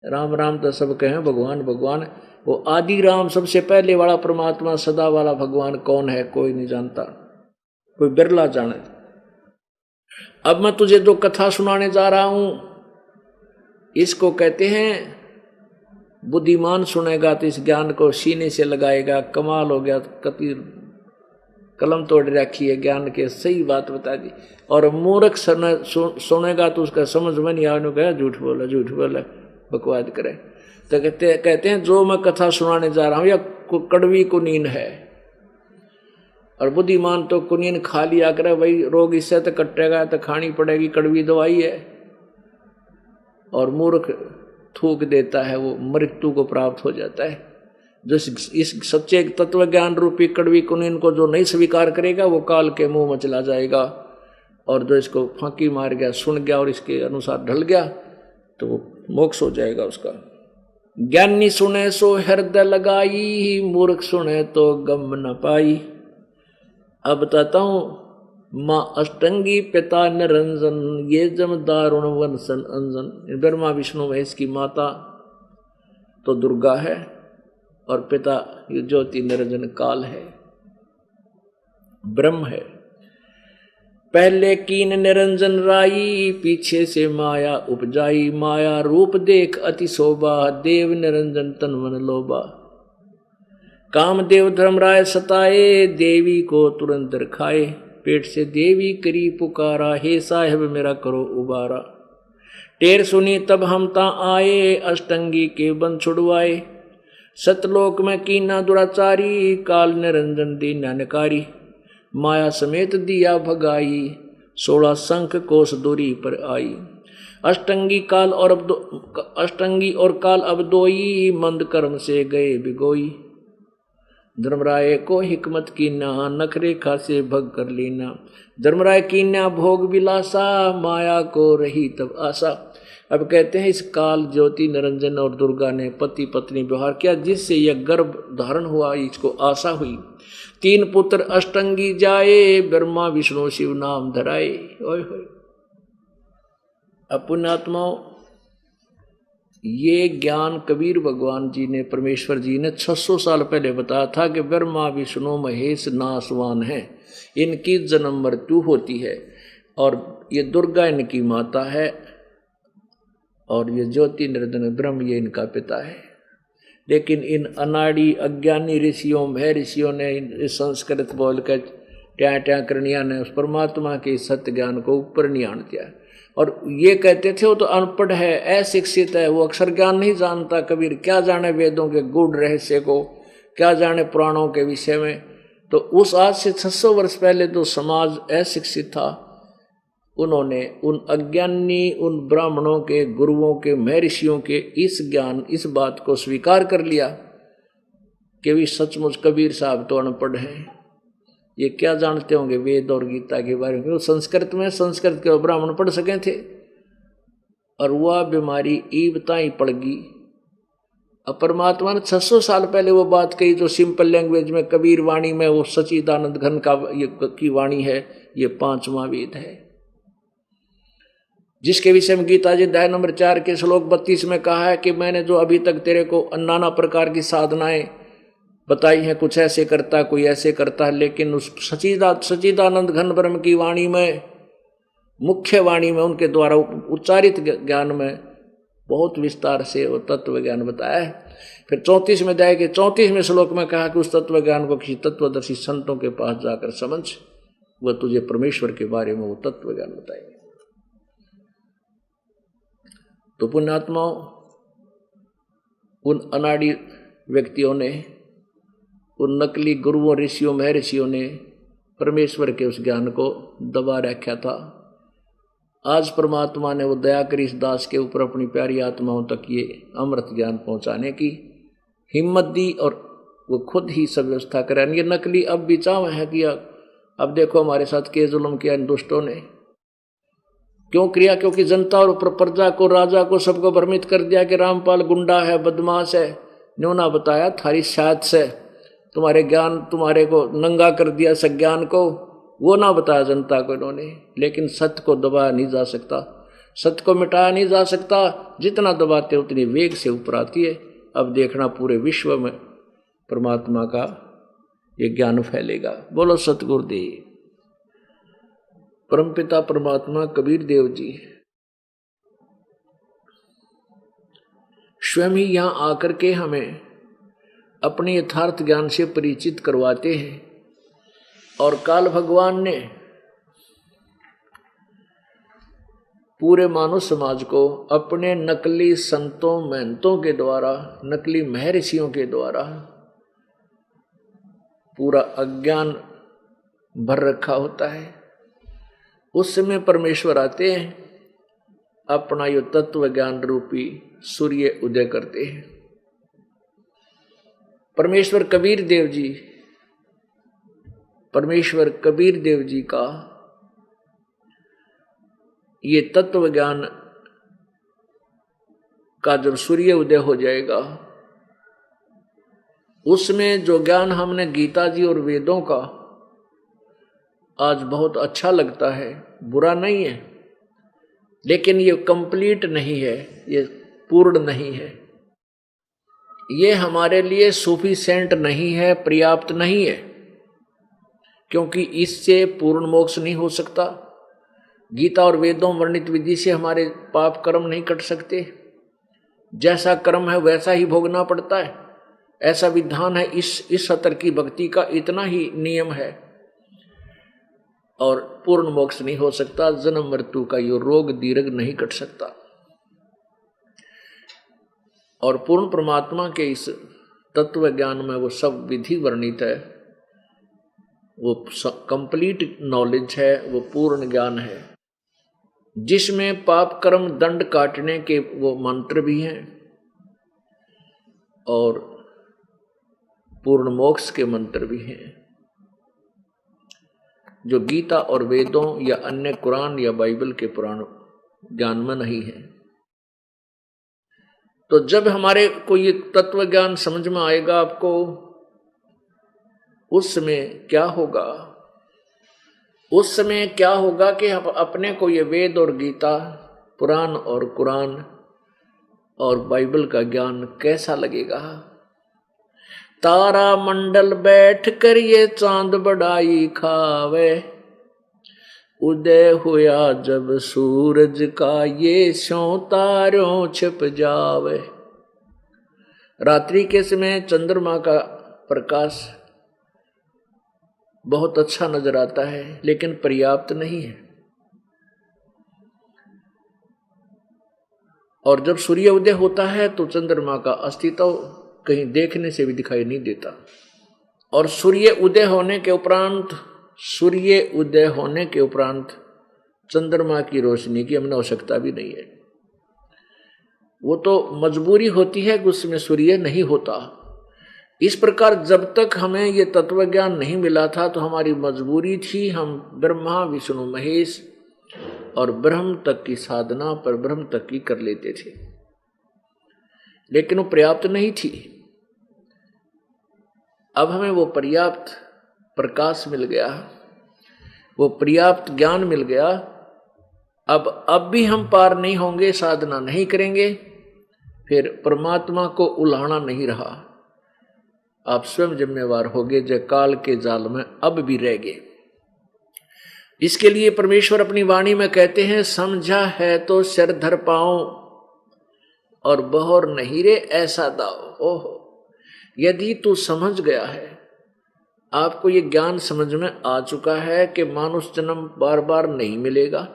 राम राम तो सब कहें, भगवान भगवान। वो आदि राम सबसे पहले वाला परमात्मा सदा वाला भगवान कौन है कोई नहीं जानता, कोई बिरला जाने। अब मैं तुझे जो कथा सुनाने जा रहा हूं इसको कहते हैं बुद्धिमान सुनेगा तो इस ज्ञान को सीने से लगाएगा, कमाल हो गया, कति कलम तोड़ रखी है ज्ञान के, सही बात बता दी। और मूर्ख सुनेगा तो उसका समझ में नहीं आने गया, झूठ बोला बकवाद करे। तो कहते हैं जो मैं कथा सुनाने जा रहा हूं या कड़वी कुनीन है, और बुद्धिमान तो कुनीन खा लिया करे, भाई रोग इससे तो कटेगा तो खानी पड़ेगी, कड़वी दवाई है। और मूर्ख थूक देता है, वो मृत्यु को प्राप्त हो जाता है। जो इस सच्चे तत्व ज्ञान रूपी कड़वी कुनीन को जो नहीं स्वीकार करेगा वो काल के मुंह में चला जाएगा। और जो इसको फांकी मार गया, सुन गया और इसके अनुसार ढल गया तो वो मोक्ष हो जाएगा उसका। ज्ञानी सुने सो हृदय लगाई, मूर्ख सुने तो गम न पाई। अब बताता हूं, माँ अष्टंगी पिता निरंजन, ये जम दारुण वंशन अंजन। ब्रह्मा विष्णु महेश की माता तो दुर्गा है और पिता ये ज्योति निरंजन काल है, ब्रह्म है। पहले कीन निरंजन राई, पीछे से माया उपजाई। माया रूप देख अति शोभा, देव निरंजन तन मन लोभा। कामदेव धर्मराय सताए, देवी को तुरंत खाए। पेट से देवी करी पुकारा, हे साहेब मेरा करो उबारा। टेर सुनी तब हम ता आए, अष्टंगी के बंध छुड़वाए। सतलोक में कीना दुराचारी, काल निरंजन दीन्यानकारी। माया समेत दिया भगाई, 16 शंख कोस दूरी पर आई। अष्टंगी और काल अब दोई, मंद कर्म से गए बिगोई। धर्मराय को हिकमत कीना, नखरेखा से भग कर लेना। धर्मराय कीन्या भोग विलासा, माया को रही तब आशा। अब कहते हैं इस काल ज्योति निरंजन और दुर्गा ने पति पत्नी व्यवहार किया, जिससे यह गर्भ धारण हुआ, इसको आशा हुई। 3 पुत्र अष्टंगी जाए, ब्रह्मा विष्णु शिव नाम धराए। ओए होए। अब पुण्यात्माओं, ये ज्ञान कबीर भगवान जी ने, परमेश्वर जी ने 600 साल पहले बताया था कि ब्रह्मा विष्णु महेश नासवान हैं, इनकी जन्म मृत्यु होती है, और ये दुर्गा इनकी माता है, और ये ज्योति निरंजन ब्रह्म ये इनका पिता है। लेकिन इन अनाड़ी अज्ञानी ऋषियों ऋषियों ने संस्कृत बोल कर ट्या करनिया ने उस परमात्मा के सत्य ज्ञान को ऊपर नहीं आन दिया। और ये कहते थे वो तो अनपढ़ है, अशिक्षित है, वो अक्षर ज्ञान नहीं जानता। कबीर क्या जाने वेदों के गूढ़ रहस्य को, क्या जाने पुराणों के विषय में। तो उस आज से 600 वर्ष पहले जो समाज अशिक्षित था, उन्होंने उन अज्ञानी, उन ब्राह्मणों के, गुरुओं के, महर्षियों के इस ज्ञान, इस बात को स्वीकार कर लिया कि भी सचमुच कबीर साहब तो अनपढ़ हैं, ये क्या जानते होंगे वेद और गीता के बारे में। संस्कृत में संस्कृत के ब्राह्मण पढ़ सके थे, और वह बीमारी ईबता ही पड़ गई। अब परमात्मा ने 600 साल पहले वो बात कही जो सिंपल लैंग्वेज में कबीर वाणी में, वो सच्चिदानंद घन की वाणी है, ये 5वां वेद है, जिसके विषय में गीता जी अध्याय नंबर 4 के श्लोक 32 में कहा है कि मैंने जो अभी तक तेरे को नाना प्रकार की साधनाएं बताई हैं, कुछ ऐसे करता कोई ऐसे करता है, लेकिन उस सच्चिदानंद घन ब्रह्म की वाणी में, मुख्य वाणी में, उनके द्वारा उच्चारित ज्ञान में बहुत विस्तार से वो तत्व ज्ञान बताया है। फिर 34वें अध्याय के 34वें श्लोक में कहा कि उस तत्व ज्ञान को किसी तत्वदर्शी संतों के पास जाकर समझ, वह तुझे परमेश्वर के बारे में वो तत्व ज्ञान बताएंगे। तो पुण्यात्माओं, उन अनाड़ी व्यक्तियों ने, उन नकली गुरुओं, ऋषियों, महर्षियों ने परमेश्वर के उस ज्ञान को दबा रखा था। आज परमात्मा ने वो दया करी इस दास के ऊपर, अपनी प्यारी आत्माओं तक ये अमृत ज्ञान पहुंचाने की हिम्मत दी, और वो खुद ही सब व्यवस्था करें। ये नकली अब भी चाव है कि अब देखो हमारे साथ के जुल्म किया इन दुष्टों ने, क्यों किया? क्योंकि जनता और प्रजा को, राजा को, सबको भ्रमित कर दिया कि रामपाल गुंडा है, बदमाश है। न्योना बताया थारी शायद से तुम्हारे ज्ञान, तुम्हारे को नंगा कर दिया सज्ञान को, वो ना बताया जनता को इन्होंने। लेकिन सत्य को दबाया नहीं जा सकता। सत्य को मिटाया नहीं जा सकता, जितना दबाते उतनी वेग से ऊपर आती है। अब देखना पूरे विश्व में परमात्मा का ये ज्ञान फैलेगा। बोलो सतगुरुदेव। परमपिता परमात्मा कबीर देव जी स्वयं ही यहां आकर के हमें अपने यथार्थ ज्ञान से परिचित करवाते हैं। और काल भगवान ने पूरे मानव समाज को अपने नकली संतों महंतों के द्वारा, नकली महर्षियों के द्वारा पूरा अज्ञान भर रखा होता है। उस समय परमेश्वर आते हैं, अपना यो तत्व ज्ञान रूपी सूर्य उदय करते हैं। परमेश्वर कबीर देव जी का ये तत्व ज्ञान का जब सूर्य उदय हो जाएगा, उसमें जो ज्ञान हमने गीता जी और वेदों का आज बहुत अच्छा लगता है, बुरा नहीं है, लेकिन ये कंप्लीट नहीं है, ये पूर्ण नहीं है, ये हमारे लिए सफिशिएंट नहीं है, पर्याप्त नहीं है, क्योंकि इससे पूर्ण मोक्ष नहीं हो सकता। गीता और वेदों वर्णित विधि से हमारे पाप कर्म नहीं कट सकते। जैसा कर्म है वैसा ही भोगना पड़ता है, ऐसा विधान है इस स्तर की भक्ति का, इतना ही नियम है। और पूर्ण मोक्ष नहीं हो सकता, जन्म मृत्यु का यो रोग दीर्घ नहीं कट सकता। और पूर्ण परमात्मा के इस तत्व ज्ञान में वो सब विधि वर्णित है, वो कंप्लीट नॉलेज है, वो पूर्ण ज्ञान है, जिसमें पाप कर्म दंड काटने के वो मंत्र भी हैं और पूर्ण मोक्ष के मंत्र भी हैं, जो गीता और वेदों या अन्य कुरान या बाइबल के पुराण ज्ञान में नहीं है। तो जब हमारे को ये तत्व ज्ञान समझ में आएगा आपको, उस समय क्या होगा? उस समय क्या होगा कि हम अपने को ये वेद और गीता, पुराण और कुरान और बाइबल का ज्ञान कैसा लगेगा? तारा मंडल बैठ कर ये चांद बढ़ाई खावे, उदय हुआ जब सूरज का ये स्यों तारों छिप जावे। रात्रि के समय चंद्रमा का प्रकाश बहुत अच्छा नजर आता है, लेकिन पर्याप्त नहीं है। और जब सूर्य उदय होता है तो चंद्रमा का अस्तित्व कहीं देखने से भी दिखाई नहीं देता। और सूर्य उदय होने के उपरांत चंद्रमा की रोशनी की हमें आवश्यकता भी नहीं है। वो तो मजबूरी होती है कि उसमें सूर्य नहीं होता। इस प्रकार जब तक हमें ये तत्व ज्ञान नहीं मिला था तो हमारी मजबूरी थी, हम ब्रह्मा विष्णु महेश और ब्रह्म तक की साधना पर ब्रह्म तक की कर लेते थे, लेकिन वो पर्याप्त नहीं थी। अब हमें वो पर्याप्त प्रकाश मिल गया, वो पर्याप्त ज्ञान मिल गया। अब भी हम पार नहीं होंगे, साधना नहीं करेंगे, फिर परमात्मा को उल्हाना नहीं रहा। आप स्वयं जिम्मेवार होगे जो काल के जाल में अब भी रह गए। इसके लिए परमेश्वर अपनी वाणी में कहते हैं, समझा है तो सिर धर पाओ और बहोर नहीं रे ऐसा दाओ। ओहो, यदि तू समझ गया है, आपको ये ज्ञान समझ में आ चुका है कि मानुष जन्म बार बार नहीं मिलेगा,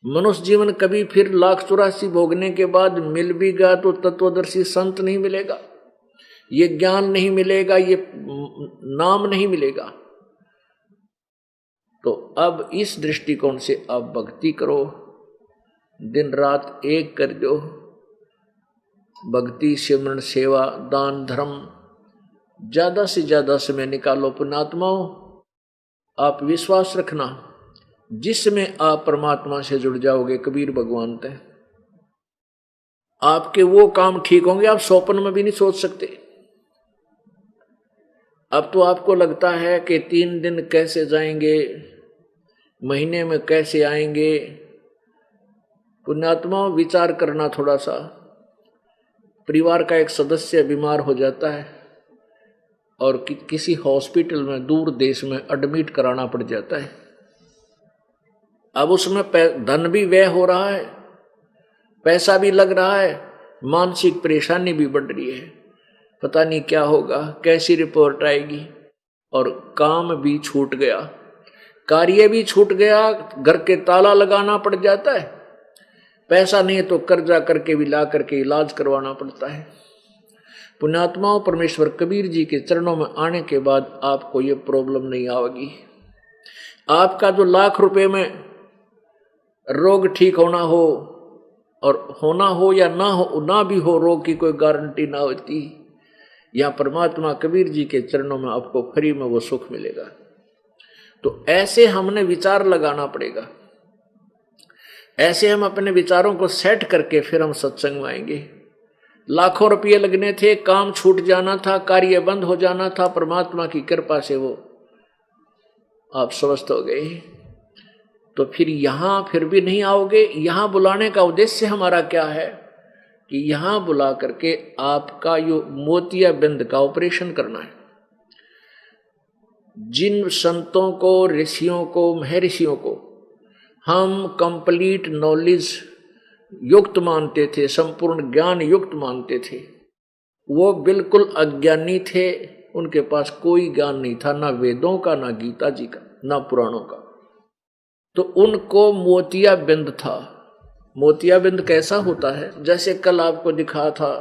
मनुष्य जीवन कभी फिर 1,84 भोगने के बाद मिल भी गया तो तत्वदर्शी संत नहीं मिलेगा, ये ज्ञान नहीं मिलेगा, ये नाम नहीं मिलेगा। तो अब इस दृष्टिकोण से आप भक्ति करो, दिन रात एक कर दो। भक्ति, सिमरन, सेवा, दान, धर्म, ज्यादा से ज्यादा समय निकालो। पुण्यात्माओं, आप विश्वास रखना, जिसमें आप परमात्मा से जुड़ जाओगे, कबीर भगवान तय आपके वो काम ठीक होंगे आप स्वप्न में भी नहीं सोच सकते। अब तो आपको लगता है कि 3 दिन कैसे जाएंगे, महीने में कैसे आएंगे, पुण्यात्मा विचार करना थोड़ा सा, परिवार का एक सदस्य बीमार हो जाता है और किसी हॉस्पिटल में दूर देश में एडमिट कराना पड़ जाता है। अब उसमें धन भी व्यय हो रहा है, पैसा भी लग रहा है, मानसिक परेशानी भी बढ़ रही है, पता नहीं क्या होगा, कैसी रिपोर्ट आएगी, और काम भी छूट गया, कार्य भी छूट गया, घर के ताला लगाना पड़ जाता है, पैसा नहीं है तो कर्जा करके भी ला करके इलाज करवाना पड़ता है। पुण्यात्माओं, परमेश्वर कबीर जी के चरणों में आने के बाद आपको ये प्रॉब्लम नहीं आएगी। आपका जो लाख रुपए में रोग ठीक होना हो, और होना हो या ना भी हो, रोग की कोई गारंटी ना होती, या परमात्मा कबीर जी के चरणों में आपको फ्री में वो सुख मिलेगा। तो ऐसे हमने विचार लगाना पड़ेगा, ऐसे हम अपने विचारों को सेट करके फिर हम सत्संग में आएंगे। लाखों रुपये लगने थे, काम छूट जाना था, कार्य बंद हो जाना था, परमात्मा की कृपा से वो आप स्वस्थ हो गए, तो फिर यहां फिर भी नहीं आओगे। यहां बुलाने का उद्देश्य हमारा क्या है कि यहां बुला करके आपका यो मोतियाबिंद का ऑपरेशन करना है। जिन संतों को, ऋषियों को, महर्षियों को हम कंप्लीट नॉलेज युक्त मानते थे, संपूर्ण ज्ञान युक्त मानते थे, वो बिल्कुल अज्ञानी थे, उनके पास कोई ज्ञान नहीं था, ना वेदों का, ना गीता जी का, ना पुराणों का। तो उनको मोतियाबिंद था। मोतियाबिंद कैसा होता है? जैसे कल आपको दिखा था,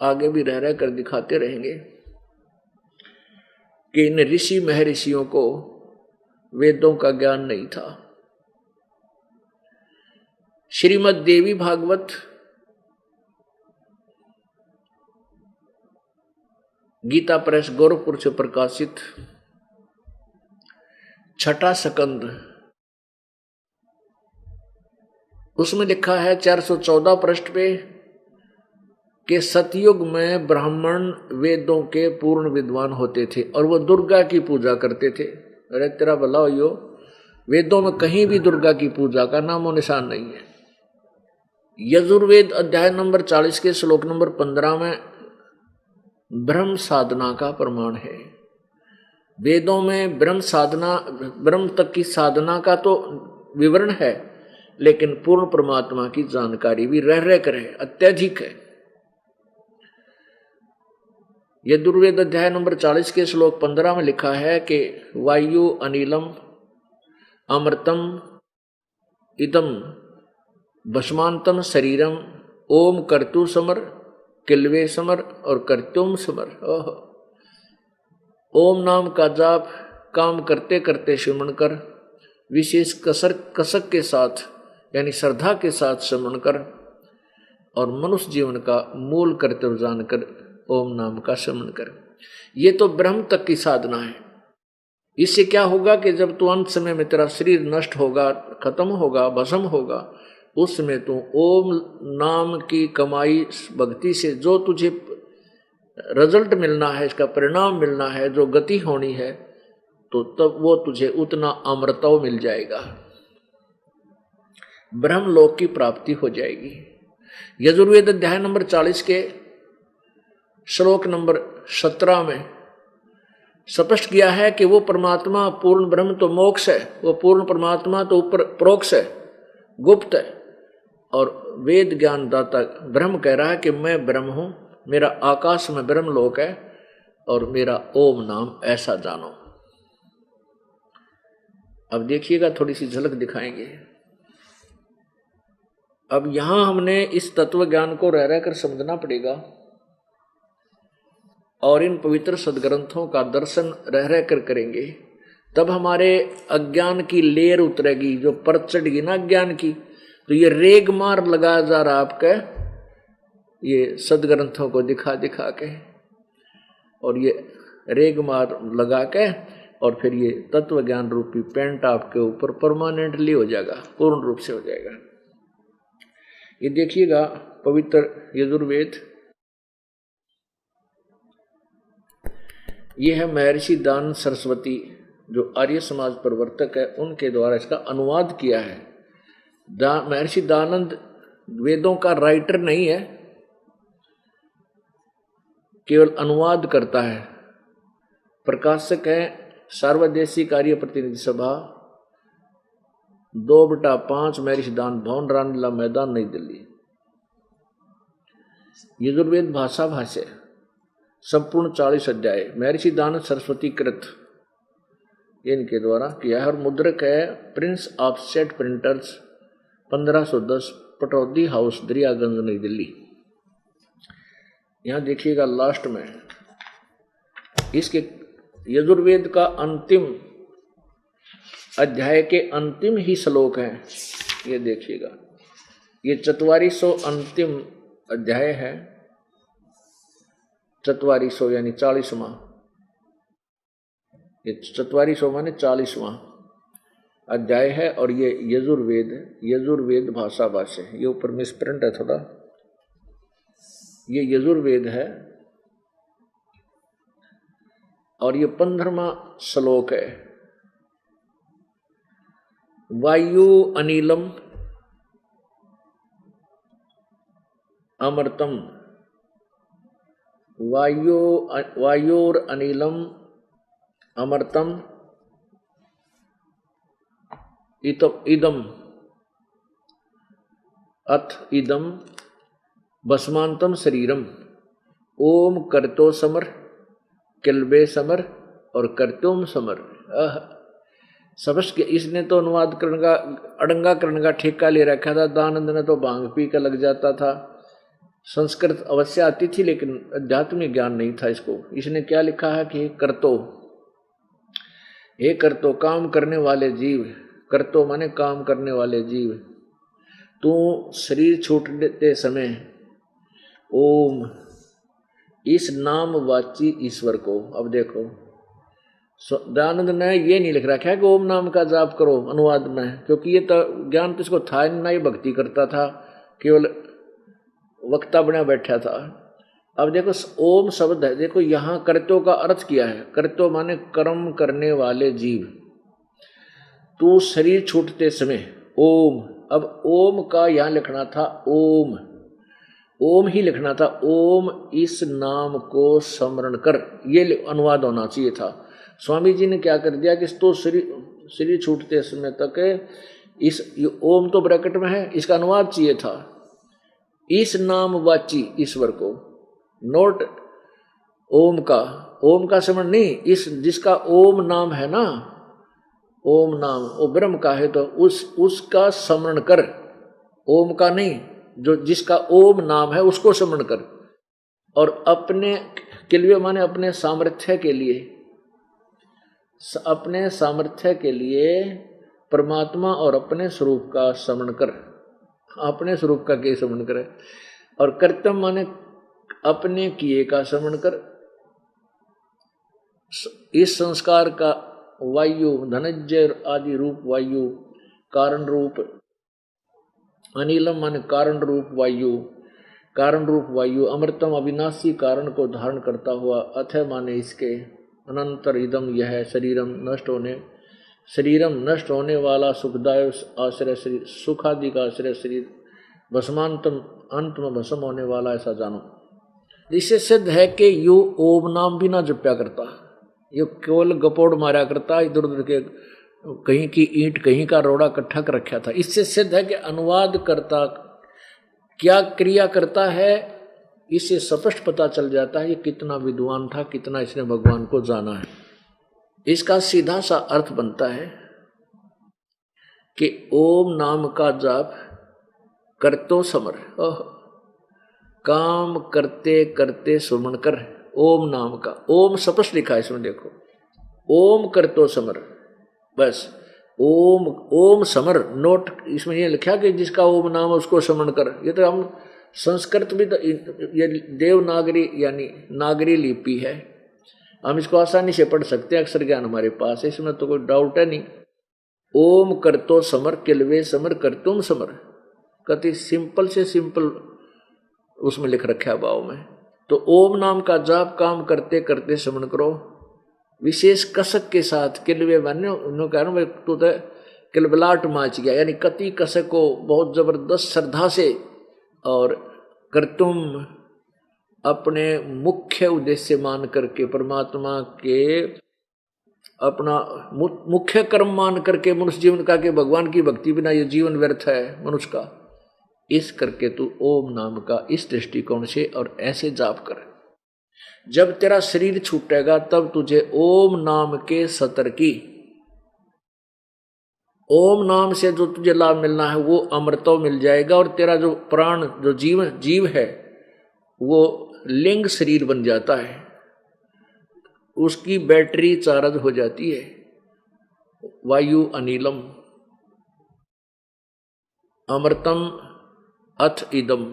आगे भी रह कर दिखाते रहेंगे कि इन ऋषि महर्षियों को वेदों का ज्ञान नहीं था। श्रीमद् देवी भागवत गीता प्रेस गोरखपुर से प्रकाशित 6ठा स्कंद, उसमें लिखा है 414 पृष्ठ पे कि सतयुग में ब्राह्मण वेदों के पूर्ण विद्वान होते थे और वो दुर्गा की पूजा करते थे। अरे तेरा भला हो, यो वेदों में कहीं भी दुर्गा की पूजा का नामो निशान नहीं है। यजुर्वेद अध्याय नंबर 40 के श्लोक नंबर 15 में ब्रह्म साधना का प्रमाण है। वेदों में ब्रह्म साधना, ब्रह्म तक की साधना का तो विवरण है, लेकिन पूर्ण परमात्मा की जानकारी भी रह कर है, अत्यधिक है। यजुर्वेद अध्याय नंबर 40 के श्लोक 15 में लिखा है कि वायु अनिलम अमृतम इदम भस्मांतम शरीरम ओम कर्तु समर किल्वे समर और कर्तुम समर। ओम नाम का जाप काम करते करते सिमरण कर, विशेष कसक के साथ यानी श्रद्धा के साथ सिमरण कर, और मनुष्य जीवन का मूल कर्तव्य जानकर ओम नाम का सिमरण कर। ये तो ब्रह्म तक की साधना है। इससे क्या होगा कि जब तू अंत समय में तेरा शरीर नष्ट होगा, खत्म होगा, भस्म होगा, उस समय तू ओम नाम की कमाई भक्ति से जो तुझे रिजल्ट मिलना है, इसका परिणाम मिलना है, जो गति होनी है, तो तब वो तुझे उतना अमृतव मिल जाएगा, ब्रह्मलोक की प्राप्ति हो जाएगी। यजुर्वेद अध्याय नंबर 40 के श्लोक नंबर 17 में स्पष्ट किया है कि वो परमात्मा पूर्ण ब्रह्म तो मोक्ष है, वो पूर्ण परमात्मा तो ऊपर प्रोक्ष है, गुप्त है, और वेद ज्ञान दाता ब्रह्म कह रहा है कि मैं ब्रह्म हूं, मेरा आकाश में ब्रह्म लोक है और मेरा ओम नाम ऐसा जानो। अब देखिएगा, थोड़ी सी झलक दिखाएंगे। अब यहां हमने इस तत्व ज्ञान को रह कर समझना पड़ेगा और इन पवित्र सदग्रंथों का दर्शन रह कर करेंगे, तब हमारे अज्ञान की लेर उतरेगी, जो परत चढ़ेगी ना अज्ञान की। तो ये रेग मार लगाया जा रहा आपके ये सदग्रंथों को दिखा दिखा के, और ये रेग मार लगा के, और फिर ये तत्व ज्ञान रूपी पेंट आपके ऊपर परमानेंटली हो जाएगा, पूर्ण रूप से हो जाएगा। ये देखिएगा पवित्र यजुर्वेद, ये है महर्षि दानंद सरस्वती जो आर्य समाज प्रवर्तक है, उनके द्वारा इसका अनुवाद किया है। महर्षि दानंद वेदों का राइटर नहीं है, केवल अनुवाद करता है। प्रकाशक है सर्वदेशी कार्य प्रतिनिधि सभा, 2/5 महर्षि सिद्धांत भवन, रामलीला मैदान, नई दिल्ली। यजुर्वेद भाषा भाष्य संपूर्ण 40 अध्याय, महर्षि दानव सरस्वती कृत, इनके द्वारा किया है। और मुद्रक है Prince offset printers, 1510, Pataudi house, Daryaganj, नई दिल्ली। यहां देखिएगा लास्ट में इसके यजुर्वेद का अंतिम अध्याय के अंतिम ही श्लोक हैं, ये देखिएगा। ये 4400 अंतिम अध्याय है, 4400 यानी 40वां, ये 4400 माने 40वां अध्याय है। और ये यजुर्वेद भाषा भाष्य है। ये ऊपर मिसप्रिंट है थोड़ा, ये यजुर्वेद है और ये 15वां श्लोक है। वायु अनिलम अमृतम, वायोर अनिलम अमृतम इदम अथ इदम भस्मांतम शरीरम, ओम करतो समर, किल्बे समर और करतोम समर। सबस के इसने तो अनुवाद करने का, अड़ंगा करने का ठेका ले रखा था। दानंद ने तो भांग पी कर लग जाता था। संस्कृत अवश्य आती थी लेकिन अध्यात्मिक ज्ञान नहीं था इसको। इसने क्या लिखा है कि करतो, हे करतो काम करने वाले जीव, करतो माने काम करने वाले जीव, तू शरीर छूटते समय ओम इस नाम वाची ईश्वर को। अब देखो दयानंद ने ये नहीं लिख रखा है कि ओम नाम का जाप करो अनुवाद में, क्योंकि ये तो ज्ञान तो इसको था नहीं, ना ये भक्ति करता था, केवल वक्ता बना बैठा था। अब देखो ओम शब्द है, देखो यहाँ कर्तो का अर्थ किया है। कर्तो माने कर्म करने वाले जीव, तू शरीर छूटते समय ओम। अब ओम का यहाँ लिखना था ओम, ओम ही लिखना था, ओम इस नाम को स्मरण कर, ये अनुवाद होना चाहिए था। स्वामी जी ने क्या कर दिया कि तो शरीर छूटते समय तक इस ओम तो ब्रैकेट में है, इसका अनुवाद चाहिए था इस नाम वाची ईश्वर को, नोट ओम का स्मरण नहीं, इस जिसका ओम नाम है ना, ओम नाम वो ब्रह्म का है तो उसका स्मरण कर, ओम का नहीं, जो जिसका ओम नाम है उसको स्मरण कर। और अपने किल्वे माने अपने सामर्थ्य के लिए, अपने सामर्थ्य के लिए परमात्मा और अपने स्वरूप का स्मरण कर, अपने स्वरूप का के स्मरण करे। और कर्तव्य माने अपने किए का स्मरण कर। इस संस्कार का वायु धनंजय आदि रूप वायु, कारण रूप अनिलम माने कारण रूप वायु, अमृतम अविनाशी कारण को धारण करता हुआ, अथ माने इसके, अनंतर इदम यह शरीरम नष्ट होने वाला सुखदायक आश्रय शरीर, सुख आदि का आश्रय शरीर, भस्मांतम अंत में भस्म होने वाला, ऐसा जानो। इससे सिद्ध है कि यू ओम नाम भी ना जप्या करता, ये केवल गपोड़ मारा करता, इधर उधर के कहीं की ईंट कहीं का रोड़ा इकट्ठा कर रखा था। इससे सिद्ध है कि अनुवाद करता क्या क्रिया करता है, इससे स्पष्ट पता चल जाता है ये कितना विद्वान था, कितना इसने भगवान को जाना है। इसका सीधा सा अर्थ बनता है कि ओम नाम का जाप करतो समर, काम करते करते सुमन कर, ओम नाम का, ओम स्पष्ट लिखा है इसमें देखो, ओम करतो समर, बस ओम समर, नोट इसमें ये लिखा कि जिसका ओम नाम है उसको समन कर। ये तो हम संस्कृत भी तो ये देवनागरी यानी नागरी लिपि है, हम इसको आसानी से पढ़ सकते हैं, अक्षर ज्ञान हमारे पास है, इसमें तो कोई डाउट है नहीं। ओम करतो समर, किल्वे समर, करतुम समर, कति सिंपल से सिंपल उसमें लिख रखा है भाव में। तो ओम नाम का जाप काम करते करते स्मरण करो, विशेष कसक के साथ। किल्वे माने उन्होंने कहा तो किलबलाट माच गया, यानी कति कसक को बहुत जबरदस्त श्रद्धा से और कर्तुम अपने मुख्य उद्देश्य मान करके परमात्मा के अपना मुख्य कर्म मान करके मनुष्य जीवन का के भगवान की भक्ति बिना ये जीवन व्यर्थ है मनुष्य का, इस करके तू ओम नाम का इस दृष्टिकोण से और ऐसे जाप कर। जब तेरा शरीर छूटेगा तब तुझे ओम नाम के सतर की, ओम नाम से जो तुझे लाभ मिलना है वो अमृतो मिल जाएगा, और तेरा जो प्राण जो जीव है वो लिंग शरीर बन जाता है, उसकी बैटरी चार्ज हो जाती है। वायु अनिलम अमृतम अथ इदम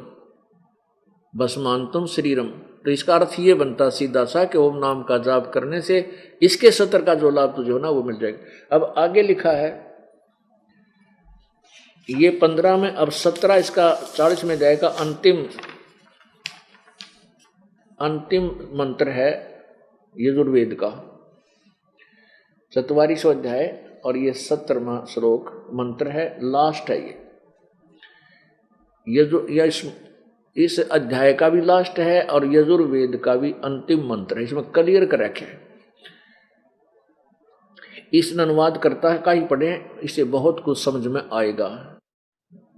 भस्मांतम शरीरम। तो इसका अर्थ ये बनता सीधा सा कि ओम नाम का जाप करने से इसके सत्र का जो लाभ तुझे होना वो मिल जाएगा। अब आगे लिखा है ये 15 में, अब 17 इसका 40 में जाएगा। अंतिम मंत्र है यजुर्वेद का 44वां अध्याय, और ये 17वां श्लोक मंत्र है, लास्ट है ये इस अध्याय का भी लास्ट है और यजुर्वेद का भी अंतिम मंत्र है। इसमें क्लियर कर रखे है। इस अनुवाद करता है का ही पढ़े, इसे बहुत कुछ समझ में आएगा।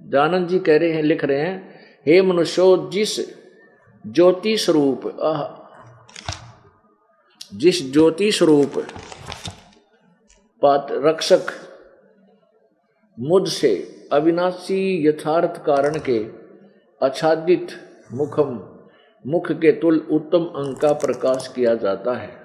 दयानंद जी कह रहे हैं, लिख रहे हैं, हे मनुष्यो, जिस ज्योति स्वरूप पात रक्षक मुझसे अविनाशी यथार्थ कारण के आच्छादित मुख के तुल उत्तम अंग का प्रकाश किया जाता है।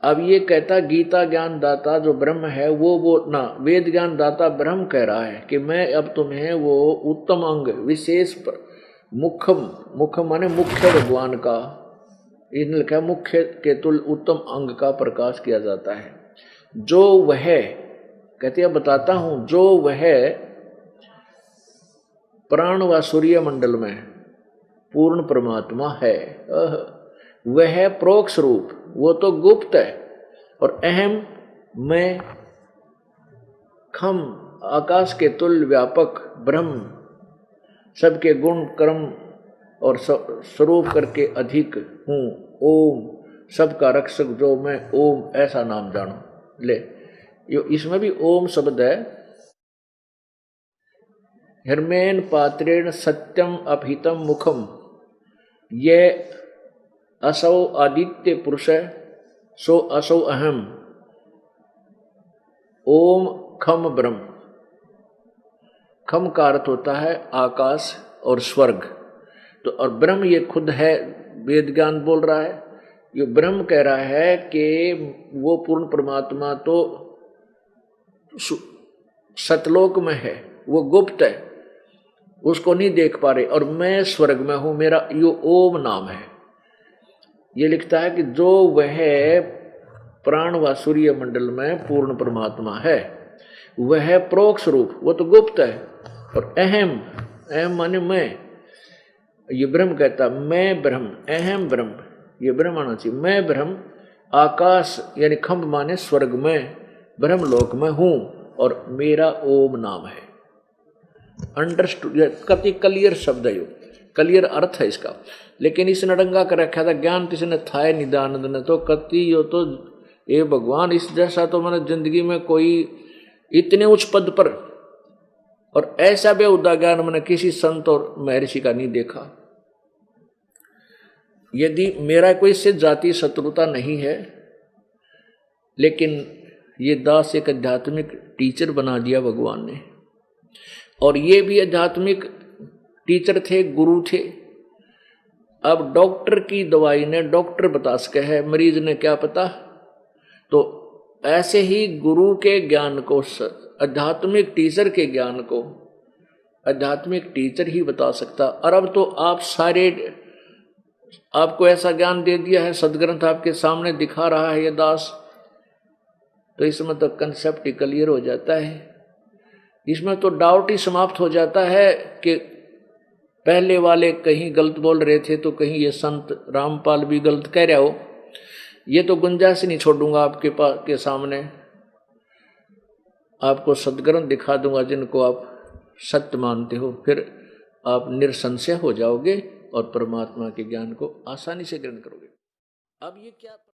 अब ये कहता गीता ज्ञान दाता जो ब्रह्म है वो ना वेद ज्ञान दाता ब्रह्म कह रहा है कि मैं अब तुम्हें वो उत्तम अंग विशेष मुख माने मुख्य भगवान का, इन्हें लिखा मुख्य के तुल उत्तम अंग का प्रकाश किया जाता है। जो वह कहते हैं बताता हूं, जो वह प्राण व सूर्य मंडल में पूर्ण परमात्मा है, वह प्रोक्ष रूप वो तो गुप्त है, और अहम मैं खम आकाश के तुल्य व्यापक ब्रह्म सबके गुण कर्म और स्वरूप करके अधिक हूँ। ओम सबका रक्षक जो मैं ओम ऐसा नाम जानो। ले इसमें भी ओम शब्द है। हिरमेन पात्रेण सत्यम अभितम मुखम ये असौ आदित्य पुरुष सो असौ अहम ओम खम ब्रह्म। खम का अर्थ होता है आकाश और स्वर्ग, तो और ब्रह्म ये खुद है, वेद ज्ञान बोल रहा है। ये ब्रह्म कह रहा है कि वो पूर्ण परमात्मा तो सतलोक में है, वो गुप्त है, उसको नहीं देख पा रहे, और मैं स्वर्ग में हूं, मेरा यो ओम नाम है। ये लिखता है कि जो वह प्राण व सूर्य मंडल में पूर्ण परमात्मा है वह प्रोक्ष रूप वो तो गुप्त है, और अहम माने मैं, ये ब्रह्म कहता मैं ब्रह्म, अहम ब्रह्म, ये ब्रह्म आना चाहिए, मैं ब्रह्म आकाश यानी खंभ माने स्वर्ग में ब्रह्मलोक में हूं, और मेरा ओम नाम है। अंडरस्टूड, कति क्लियर शब्द है, यो क्लियर अर्थ है इसका। लेकिन इस नडंगा कर रखा था ज्ञान किसने थाय निदानंद ने, तो कति यो तो ये भगवान इस जैसा तो मैंने जिंदगी में कोई इतने उच्च पद पर और ऐसा बेहुदा ज्ञान मैंने किसी संत और महर्षि का नहीं देखा। यदि मेरा कोई से जाति शत्रुता नहीं है, लेकिन ये दास एक आध्यात्मिक टीचर बना दिया भगवान ने, और ये भी आध्यात्मिक टीचर थे, गुरु थे। अब डॉक्टर की दवाई ने डॉक्टर बता सके है, मरीज ने क्या पता। तो ऐसे ही गुरु के ज्ञान को, आध्यात्मिक टीचर के ज्ञान को आध्यात्मिक टीचर ही बता सकता। और अब तो आप सारे, आपको ऐसा ज्ञान दे दिया है, सदग्रंथ आपके सामने दिखा रहा है ये दास, तो इसमें तो कंसेप्ट ही क्लियर हो जाता है। इसमें तो डाउट ही समाप्त हो जाता है कि पहले वाले कहीं गलत बोल रहे थे तो कहीं ये संत रामपाल भी गलत कह रहा हो। ये तो गुंजाइश नहीं छोड़ूंगा आपके पास के सामने, आपको सदग्रंथ दिखा दूंगा जिनको आप सत्य मानते हो, फिर आप निरसंशय हो जाओगे और परमात्मा के ज्ञान को आसानी से ग्रहण करोगे। अब ये क्या